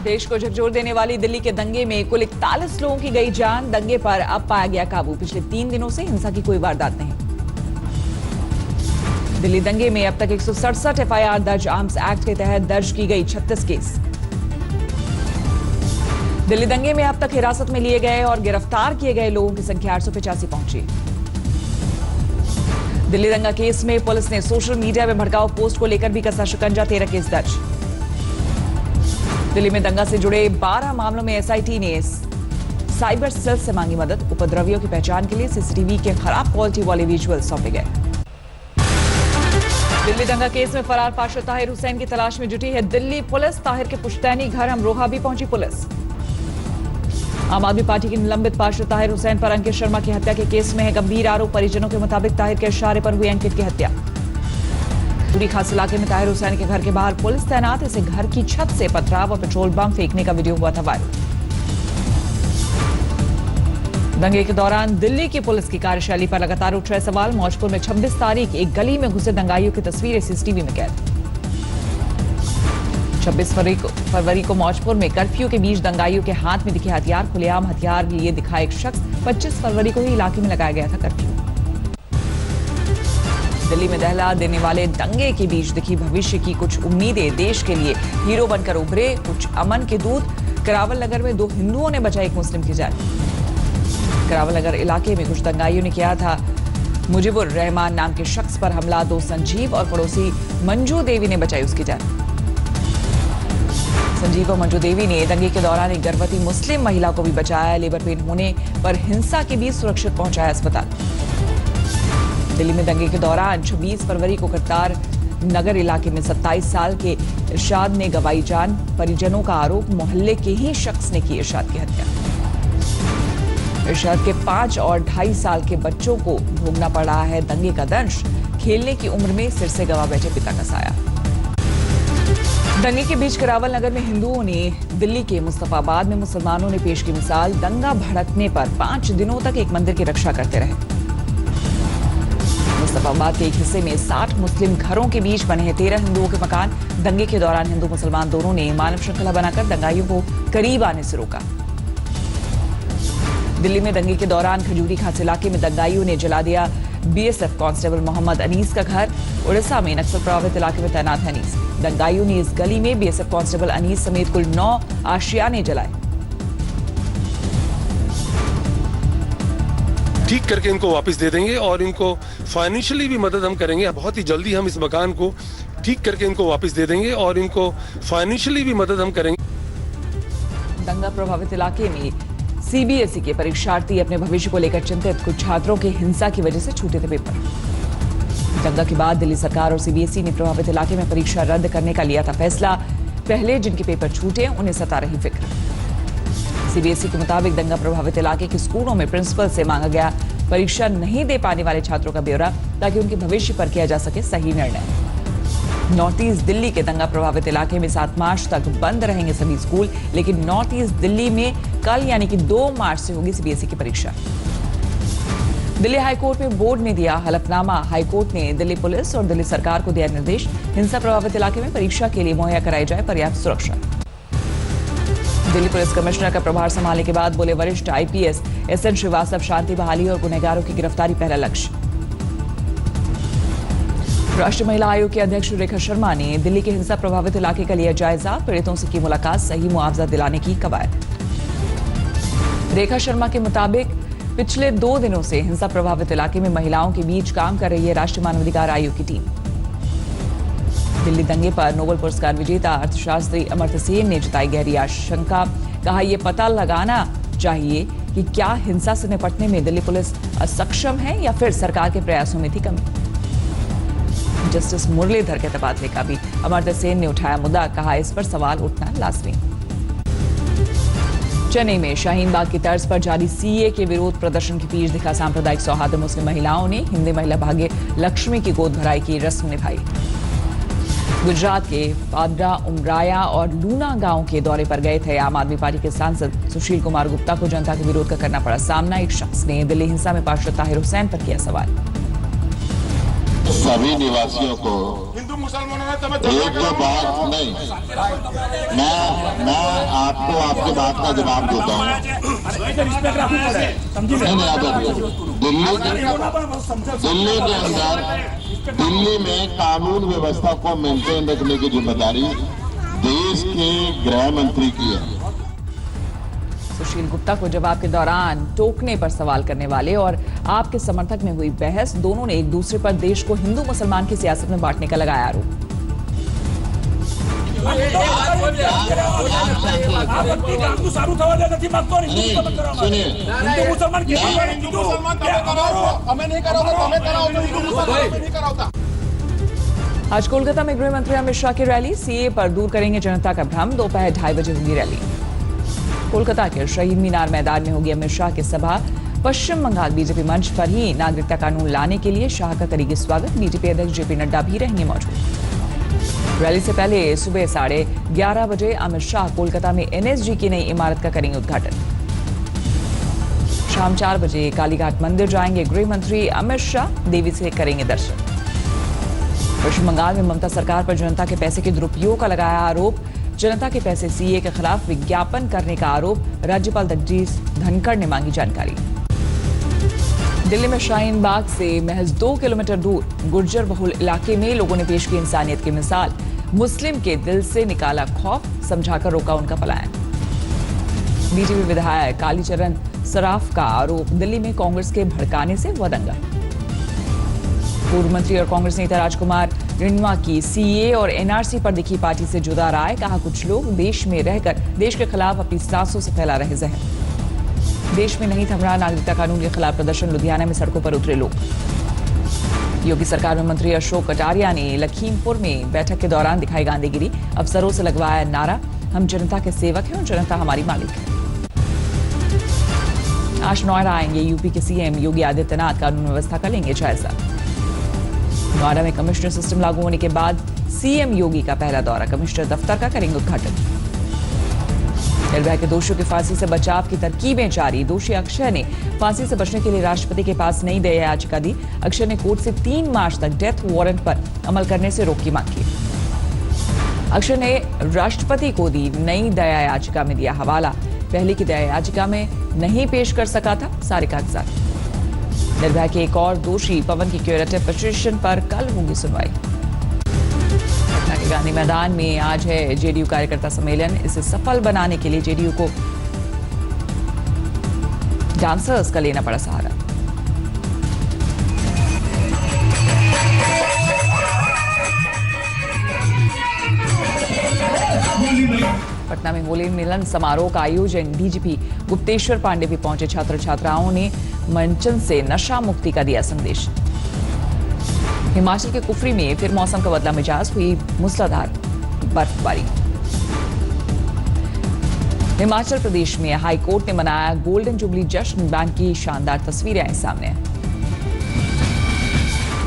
देश को झकझोर देने वाली दिल्ली के दंगे में कुल 41 लोगों की गई जान। दंगे पर अब पाया गया काबू। पिछले 3 दिनों से हिंसा की कोई वारदात नहीं। दिल्ली दंगे में अब तक 167 एफआईआर दर्ज। आर्म्स एक्ट के तहत दर्ज की गई 36 केस। दिल्ली दंगे में अब तक हिरासत में लिए गए और गिरफ्तार किए गए लोगों की संख्या 885 पहुंची। दिल्ली दंगा केस में पुलिस ने सोशल मीडिया में भड़काऊ पोस्ट को लेकर भी कसा शिकंजा। 13 केस दर्ज। दिल्ली में दंगा से जुड़े 12 मामलों में एसआईटी ने साइबर सेल से मांगी मदद। उपद्रवियों की पहचान के लिए सीसीटीवी के खराब क्वालिटी वाले विजुअल सौंपे गए। दिल्ली दंगा केस में फरार पार्षद ताहिर हुसैन की तलाश में जुटी है दिल्ली पुलिस। ताहिर के पुश्तैनी घर अमरोहा भी पहुंची पुलिस। आम आदमी पार्टी के निलंबित पार्षद ताहिर हुसैन पर अंकित शर्मा की हत्या के केस में है गंभीर आरोप। परिजनों के मुताबिक ताहिर के इशारे पर हुई अंकित की हत्या। पूरी खास इलाके में ताहिर हुसैन के घर के बाहर पुलिस तैनात। इसे घर की छत से पथराव और पेट्रोल बम फेंकने का वीडियो हुआ था वायरल। दंगे के दौरान दिल्ली की पुलिस की कार्यशैली पर लगातार उठ रहे सवाल। मौजपुर में 26 तारीख एक गली में घुसे दंगाइयों की तस्वीरें सीसीटीवी में कैद। 26 फरवरी को मौजपुर में कर्फ्यू के बीच दंगाइयों के हाथ में दिखे हथियार। खुलेआम हथियार लिए दिखा एक शख्स। 25 फरवरी को ही इलाके में लगाया गया था कर्फ्यू। दिल्ली में दहला देने वाले दंगे के बीच दिखी भविष्य की कुछ उम्मीदें। देश के लिए हीरो बनकर उभरे कुछ अमन के दूत। करावल नगर में 2 हिंदुओं ने बचाई एक मुस्लिम की जान। करावल नगर इलाके में कुछ दंगाइयों ने किया था मुजीबुर रहमान नाम के शख्स पर हमला। 2 संजीव और पड़ोसी मंजू देवी ने बचाई उसकी जान। संजीव और मंजू देवी ने दंगे के दौरान एक गर्भवती मुस्लिम महिला को भी बचाया। लेबर पेन होने पर हिंसा के बीच सुरक्षित पहुंचाया अस्पताल। दिल्ली में दंगे के दौरान 26 फरवरी को करतार नगर इलाके में 27 साल के इरशाद ने गंवाई जान। परिजनों का आरोप मोहल्ले के ही शख्स ने की इरशाद की हत्या। इरशाद के 5 और 2.5 साल के बच्चों को भोगना पड़ रहा है दंगे का दंश। खेलने की उम्र में सिर से गंवा बैठे पिता का साया। दंगे के बीच करावल नगर में हिंदुओं ने दिल्ली के मुस्तफाबाद में मुसलमानों ने पेश की मिसाल। दंगा भड़कने पर 5 दिनों तक एक मंदिर की रक्षा करते रहे। मुस्तफाबाद के एक हिस्से में 60 मुस्लिम घरों के बीच बने हैं 13 हिंदुओं के मकान। दंगे के दौरान हिंदू मुसलमान दोनों ने मानव श्रृंखला बनाकर दंगाइयों को करीब आने से रोका। दिल्ली में दंगे के दौरान खजूरी खास इलाके में दंगाइयों ने जला दिया बीएसएफ कांस्टेबल मोहम्मद अनीस का घर। उड़ीसा में नक्सल प्रभावित इलाके में तैनात है अनीस। दंगाइयों ने इस गली में बीएसएफ कांस्टेबल अनीस समेत कुल 9 आशियाने जलाए। ठीक करके इनको वापस दे देंगे और इनको फाइनेंशियली भी मदद हम करेंगे। बहुत ही जल्दी हम इस मकान को ठीक करके इनको वापस दे देंगे और इनको फाइनेंशियली भी मदद हम करेंगे। दंगा प्रभावित इलाके में सीबीएसई के परीक्षार्थी अपने भविष्य को लेकर चिंतित। कुछ छात्रों के हिंसा की वजह से छूटे थे पेपर। दंगा के बाद दिल्ली सरकार और सीबीएसई ने प्रभावित इलाके में परीक्षा रद्द करने का लिया था फैसला। पहले जिनके पेपर छूटे उन्हें सता रही फिक्र। सीबीएसई के मुताबिक दंगा प्रभावित इलाके के स्कूलों में प्रिंसिपल से मांगा गया परीक्षा नहीं दे पाने वाले छात्रों का ब्यौरा ताकि उनके भविष्य पर किया जा सके सही निर्णय। नॉर्थ ईस्ट दिल्ली के दंगा प्रभावित इलाके में 7 मार्च तक बंद रहेंगे सभी स्कूल। लेकिन नॉर्थ ईस्ट दिल्ली में कल यानी कि 2 मार्च से होगी सीबीएसई की परीक्षा। दिल्ली हाईकोर्ट में बोर्ड ने दिया हलफनामा। हाईकोर्ट ने दिल्ली पुलिस और दिल्ली सरकार को दिया निर्देश। हिंसा प्रभावित इलाके में परीक्षा के लिए मुहैया कराई जाए पर्याप्त सुरक्षा। दिल्ली पुलिस कमिश्नर का प्रभार संभालने के बाद बोले वरिष्ठ आईपीएस एसएन श्रीवास्तव, शांति बहाली और गुनहगारों की गिरफ्तारी पहला लक्ष्य। राष्ट्रीय महिला आयोग के अध्यक्ष रेखा शर्मा ने दिल्ली के हिंसा प्रभावित इलाके का लिया जायजा। पीड़ितों से की मुलाकात, सही मुआवजा दिलाने की कवायद। रेखा शर्मा के मुताबिक पिछले 2 दिनों से हिंसा प्रभावित इलाके में महिलाओं के बीच काम कर रही है राष्ट्रीय मानवाधिकार आयोग की टीम। दिल्ली दंगे पर नोबेल पुरस्कार विजेता अर्थशास्त्री अमर्त्य सेन ने जताई गहरी आशंका। कहा यह पता लगाना चाहिए कि क्या हिंसा से निपटने में दिल्ली पुलिस असक्षम है या फिर सरकार के प्रयासों में थी कमी। जस्टिस मुरलीधर के तबादले का भी अमर्त्य सेन ने उठाया मुद्दा। कहा इस पर सवाल उठना लाजमी। चेन्नई में शाहीन बाग की तर्ज पर जारी सीए के विरोध प्रदर्शन की पीछ दिखा सांप्रदायिक सौहार्द। मुस्लिम महिलाओं ने हिंदी महिला भाग्य लक्ष्मी की गोद भराई की रस्म निभाई। गुजरात के पादरा, उमराया और लूना गांव के दौरे पर गए थे आम आदमी पार्टी के सांसद सुशील कुमार गुप्ता को जनता के विरोध का करना पड़ा सामना। एक शख्स ने दिल्ली हिंसा में पार्षद ताहिर हुसैन पर किया सवाल। सभी निवासियों को हिंदू मुसलमानों ने एक दो बात नहीं, मैं आपको आपके बात का जवाब देता हूँ। नहीं आप दिल्ली के अंदर दिल्ली में कानून व्यवस्था को मेंटेन रखने की जिम्मेदारी देश के गृह मंत्री की है। सुशील गुप्ता को जवाब के दौरान टोकने पर सवाल करने वाले और आपके समर्थक में हुई बहस, दोनों ने एक दूसरे पर देश को हिंदू मुसलमान की सियासत में बांटने का लगाया आरोप। आज कोलकाता में गृह मंत्री अमित शाह की रैली, सीए पर दूर करेंगे जनता का भ्रम। दोपहर 2:30 बजे होगी रैली। कोलकाता के शहीद मीनार मैदान में होगी अमित शाह की सभा। पश्चिम बंगाल बीजेपी मंच पर ही नागरिकता कानून लाने के लिए शाह का करेगी स्वागत। बीजेपी अध्यक्ष जेपी नड्डा भी रहेंगे मौजूद। रैली से पहले सुबह 11:30 बजे अमित शाह कोलकाता में एनएसजी की नई इमारत का करेंगे उद्घाटन। शाम 4 बजे कालीघाट मंदिर जाएंगे गृह मंत्री अमित शाह, देवी से करेंगे दर्शन। पश्चिम बंगाल में ममता सरकार पर जनता के पैसे के दुरुपयोग का लगाया आरोप। जनता के पैसे सीए के खिलाफ विज्ञापन करने का आरोप। राज्यपाल जगदीप धनखड़ ने मांगी जानकारी। दिल्ली में शाहीन बाग से महज 2 किलोमीटर दूर गुर्जर बहुल इलाके में लोगों ने पेश की इंसानियत की मिसाल। मुस्लिम के दिल से निकाला खौफ, समझाकर रोका उनका पलायन। बीजेपी विधायक कालीचरण सराफ का आरोप, दिल्ली में कांग्रेस के भड़काने से हुआ दंगा। पूर्व मंत्री और कांग्रेस नेता राजकुमार रिन्वा की सीए और एनआरसी पर दिखी पार्टी से जुदा राय। कहा, कुछ लोग देश में रहकर देश के खिलाफ अपनी सांसों से फैला रहे जहर। देश में नहीं थम रहा नागरिकता कानून के खिलाफ प्रदर्शन, लुधियाना में सड़कों पर उतरे लोग। योगी सरकार में मंत्री अशोक कटारिया ने लखीमपुर में बैठक के दौरान दिखाई गांधीगिरी। अफसरों से लगवाया नारा, हम जनता के सेवक हैं और जनता हमारी मालिक है। आज नोएडा आएंगे यूपी के सीएम योगी आदित्यनाथ, कानून व्यवस्था का लेंगे जायजा। नोएडा में कमिश्नर सिस्टम लागू होने के बाद सीएम योगी का पहला दौरा, कमिश्नर दफ्तर का करेंगे उद्घाटन। निर्भया के दोषियों की फांसी से बचाव की तरकीबें जारी। दोषी अक्षय ने फांसी से बचने के लिए राष्ट्रपति के पास नई दया याचिका दी। अक्षय ने कोर्ट से 3 मार्च तक डेथ वारंट पर अमल करने से रोक की मांग की। अक्षय ने राष्ट्रपति को दी नई दया याचिका में दिया हवाला। पहले की दया याचिका में नहीं पेश कर सका था सारे कागजात। निर्भया के एक और दोषी पवन की क्यूरेटिव पिटीशन पर कल होगी सुनवाई। पटना के गांधी मैदान में आज है जेडीयू कार्यकर्ता सम्मेलन। इसे सफल बनाने के लिए जेडीयू को डांसर्स का लेना पड़ा सहारा। पटना में होली मिलन समारोह का आयोजन, डीजीपी गुप्तेश्वर पांडे भी पहुंचे। छात्र छात्राओं ने मंचन से नशा मुक्ति का दिया संदेश। हिमाचल के कुफरी में फिर मौसम का बदला मिजाज, हुई मूसलाधार बर्फबारी। हिमाचल प्रदेश में हाई कोर्ट ने मनाया गोल्डन जुबली जश्न, बैंक की शानदार तस्वीरें आई सामने।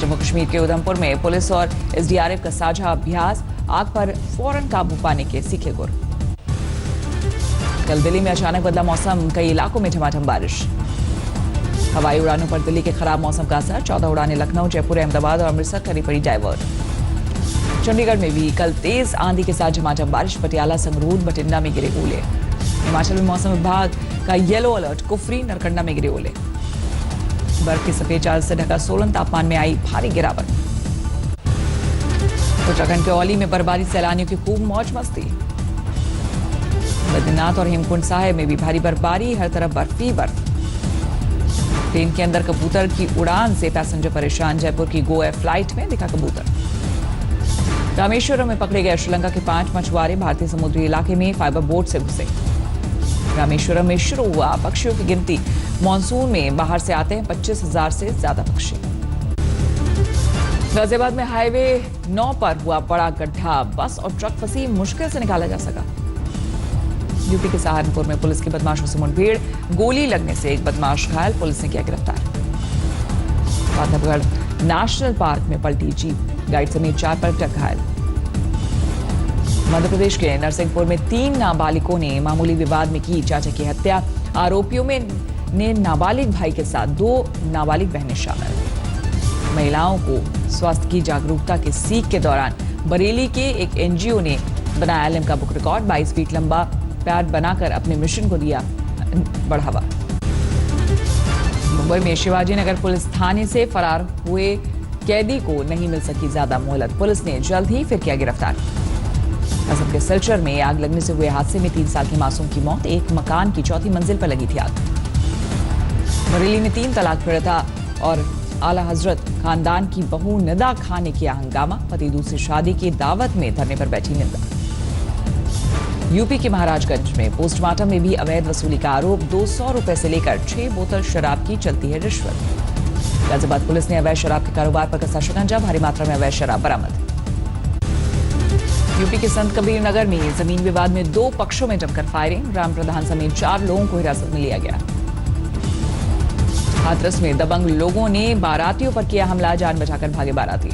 जम्मू कश्मीर के उधमपुर में पुलिस और एसडीआरएफ का साझा अभ्यास, आग पर फौरन काबू पाने के सीखे गुर। कल दिल्ली में अचानक बदला मौसम, कई इलाकों में झमाझम बारिश। हवाई उड़ानों पर दिल्ली के खराब मौसम का असर, 14 उड़ानें लखनऊ, जयपुर, अहमदाबाद और अमृतसर करनी पड़ी डाइवर्ट। चंडीगढ़ में भी कल तेज आंधी के साथ झमाझम बारिश, पटियाला, संगरूर, बठिंडा में गिरे ओले। हिमाचल में मौसम विभाग का येलो अलर्ट, कुफरी, नरकंडा में गिरे ओले। बर्फ की सफेद चादर से ढका सोलन, तापमान में आई भारी गिरावट। उत्तराखंड के औली में बर्फबारी, सैलानियों की खूब मौज मस्ती। बद्रीनाथ और हेमकुंड साहिब में भी भारी बर्फबारी, हर तरफ बर्फ ही बर्फ। ट्रेन के अंदर कबूतर की उड़ान से पैसेंजर परेशान, जयपुर की गो एयर फ्लाइट में दिखा कबूतर। रामेश्वरम में पकड़े गए श्रीलंका के 5 मछुआरे, भारतीय समुद्री इलाके में फाइबर बोट से घुसे। रामेश्वरम में शुरू हुआ पक्षियों की गिनती, मानसून में बाहर से आते हैं 25,000 से ज्यादा पक्षी। गाजियाबाद में हाईवे 9 पर हुआ बड़ा गड्ढा, बस और ट्रक फंसी, मुश्किल से निकाला जा सका। यूपी के सहारनपुर में पुलिस की बदमाशों से मुठभेड़, गोली लगने से एक बदमाश घायल, पुलिस ने किया गिरफ्तार। बांधवगढ़ नेशनल पार्क में पलटी जीप, गाइड समेत 4 पर्यटक घायल। मध्य प्रदेश के नरसिंहपुर में 3 नाबालिगों ने मामूली विवाद में की चाचा की हत्या। आरोपियों में ने नाबालिग भाई के साथ 2 नाबालिग बहनें शामिल। महिलाओं को स्वास्थ्य की जागरूकता की सीख के दौरान बरेली के एक एनजीओ ने बनाया एलएम का बुक रिकॉर्ड। 22 फीट लंबा पैड बनाकर अपने मिशन को दिया बढ़ावा। मुंबई में शिवाजी नगर पुलिस थाने से फरार हुए कैदी को नहीं मिल सकी ज्यादा मोहलत। पुलिस ने जल्द ही फिर किया गिरफ्तार। असम के सिलचर में आग लगने से हुए हादसे में 3 साल के मासूम की मौत। एक मकान की 4थी मंजिल पर लगी थी आग। बरेली में 3 तलाक पीड़िता और आला हजरत खानदान की बहू निदा खान ने किया हंगामा। पति दूसरी शादी की दावत में धरने पर बैठी निदा। यूपी के महाराजगंज में पोस्टमार्टम में भी अवैध वसूली का आरोप। 200 रुपए से लेकर 6 बोतल शराब की चलती है रिश्वत। गाजियाबाद पुलिस ने अवैध शराब के कारोबार पर कसा शिकंजा। भारी मात्रा में अवैध शराब बरामद। यूपी के संत कबीर नगर में जमीन विवाद में 2 पक्षों में जमकर फायरिंग। राम प्रधान समेत 4 लोगों को हिरासत में लिया गया। हाथरस में दबंग लोगों ने बारातियों पर किया हमला। जान बचाकर भागे बाराती।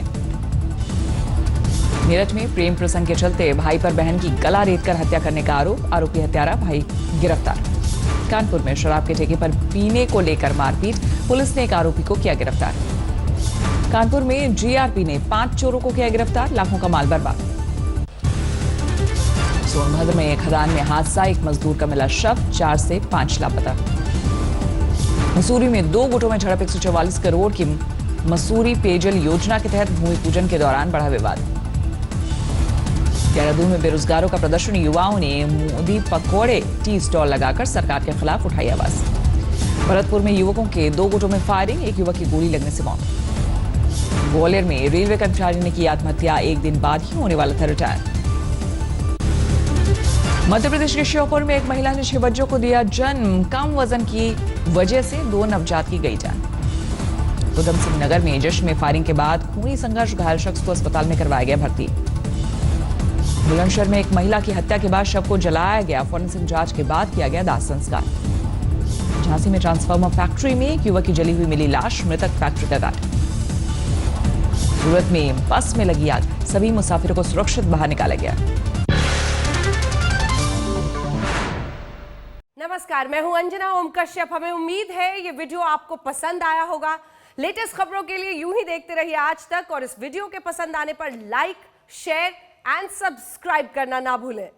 मेरठ में प्रेम प्रसंग के चलते भाई पर बहन की गला रेतकर हत्या करने का आरोप। आरोपी हत्यारा भाई गिरफ्तार। कानपुर में शराब के ठेके पर पीने को लेकर मारपीट। पुलिस ने एक आरोपी को किया गिरफ्तार। कानपुर में जीआरपी ने 5 चोरों को किया गिरफ्तार। लाखों का माल बर्बाद। सोनभद्र में एक खदान में हादसा। एक मजदूर का मिला शव। 4 से 5 लापता। मसूरी में 2 गुटों में झड़प। 144 करोड़ की मसूरी पेयजल योजना के तहत भूमि पूजन के दौरान बढ़ा विवाद। देहरादून में बेरोजगारों का प्रदर्शन। युवाओं ने मोदी पकौड़े टी स्टॉल लगाकर सरकार के खिलाफ उठाई आवाज। भरतपुर में युवकों के 2 गुटों में फायरिंग। एक युवक की गोली लगने से मौत। ग्वालियर में रेलवे कर्मचारी ने की आत्महत्या। 1 दिन बाद ही होने वाला था रिटायर। मध्य प्रदेश के श्योपुर में एक महिला ने 6 बच्चों को दिया जन्म। कम वजन की वजह से 2 नवजात की गई जान। उधम सिंह नगर में जश्न में फायरिंग के बाद खूनी संघर्ष। घायल शख्स को अस्पताल में करवाया गया भर्ती। बुलंदशहर में एक महिला की हत्या के बाद शव को जलाया गया। फॉरेंसिक जांच के बाद किया गया दाह संस्कार। झांसी में ट्रांसफार्मर फैक्ट्री में एक युवक की जली हुई मिली लाश। मृतक फैक्ट्री का गार्ड। सूरत में बस में लगी आग। सभी मुसाफिरों को सुरक्षित बाहर निकाला गया। नमस्कार, मैं हूं अंजना ओम कश्यप। हमें उम्मीद है ये वीडियो आपको पसंद आया होगा। लेटेस्ट खबरों के लिए यूं ही देखते रहिए आज तक और इस वीडियो के पसंद आने पर लाइक, शेयर एंड सब्सक्राइब करना ना भूलें।